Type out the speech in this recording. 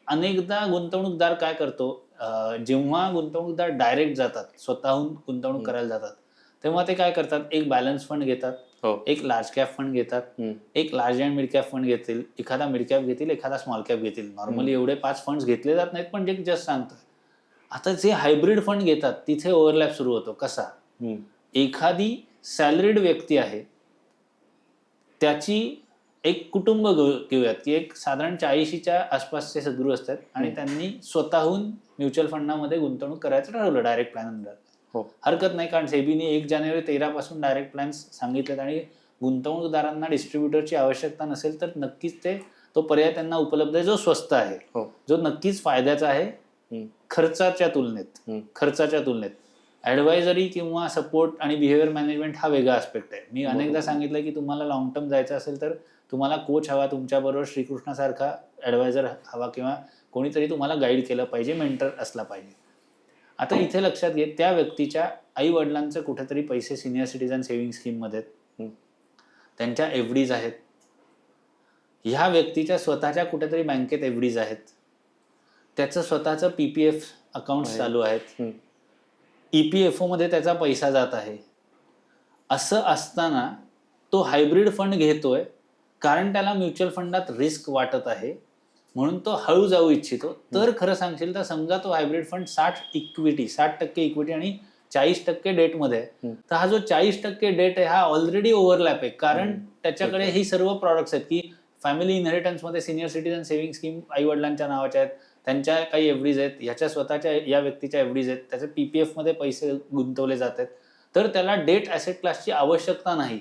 अनेकदा गुंतवणूकदार काय करतो, जेव्हा गुंतवणूकदार डायरेक्ट जातात, स्वतःहून गुंतवणूक करायला जातात, तेव्हा ते काय करतात, एक बॅलन्स फंड घेतात, एक लार्ज कॅप फंड घेतात, एक large and mid cap fund घेतील, एखादा मिड कॅप घेतील, एखादा स्मॉल कॅप घेतील. नॉर्मली एवढे 5 फंड्स घेतले जात नाहीत, पण जे जस्ट सांगतात. आता जे हायब्रिड फंड घेतात तिथे ओव्हरलॅप सुरू होतो. कसा? एखादी सॅलरीड व्यक्ती आहे, त्याची एक कुटुंब घेऊयात, की एक साधारण 40च्या आसपासचे सदगृहस्थ आहेत आणि त्यांनी स्वतःहून म्युच्युअल फंडामध्ये गुंतवणूक करायचं ठरवलं डायरेक्ट प्लॅन अंडर. हरकत नाही, कारण सेबीने 1 जानेवारी 13 पासून डायरेक्ट प्लॅन्स सांगितलेत आणि गुंतवणूकदारांना डिस्ट्रीब्युटरची आवश्यकता नसेल तर नक्कीच तो पर्याय त्यांना उपलब्ध आहे, जो स्वस्त आहे, जो नक्कीच फायद्याचा आहे खर्चाच्या तुलनेत. ऍडवायझरी किंवा सपोर्ट आणि बिहेवियर मॅनेजमेंट हा वेगळा आस्पेक्ट आहे. मी अनेकदा सांगितलं की तुम्हाला लॉंग टर्म जायचं असेल तर तुम्हाला कोच हवा, तुमच्याबरोबर श्रीकृष्णासारखा ऍडवायझर हवा किंवा कोणीतरी तुम्हाला गाईड केलं पाहिजे, मेंटर असला पाहिजे. आता इथे लक्षात घे, त्या व्यक्तीच्या आई वडिलांचे कुठेतरी पैसे सिनियर सिटीजन सेव्हिंग स्कीम मध्ये आहेत, त्यांच्या एफडीज आहेत, ह्या व्यक्तीच्या स्वतःच्या कुठेतरी बँकेत एफडीज आहेत, त्याचं स्वतःचं पीपीएफ अकाउंट चालू आहेत, ईपीएफओ मध्ये त्याचा पैसा जात आहे. असं असताना तो हायब्रिड फंड घेतोय कारण त्याला म्युच्युअल फंडात रिस्क वाटत आहे, म्हणून तो हळू जाऊ इच्छितो. तर खरं सांगशील तर समजा तो हायब्रिड फंड 60% इक्विटी आणि 40% डेटमध्ये आहे, तर हा जो 40% डेट आहे हा ऑलरेडी ओव्हरलॅप आहे, कारण त्याच्याकडे ही सर्व प्रॉडक्ट्स आहेत की फॅमिली इनहेरिटन्स मध्ये सिनियर सिटीजन सेव्हिंग स्कीम आई वडिलांच्या नावाच्या आहेत, त्यांच्या काही एफडीज आहेत, ह्याच्या स्वतःच्या या व्यक्तीच्या एफडीज आहेत, त्याचे पीपीएफ मध्ये पैसे गुंतवले जात आहेत, तर त्याला डेट ऍसेट क्लासची आवश्यकता नाही.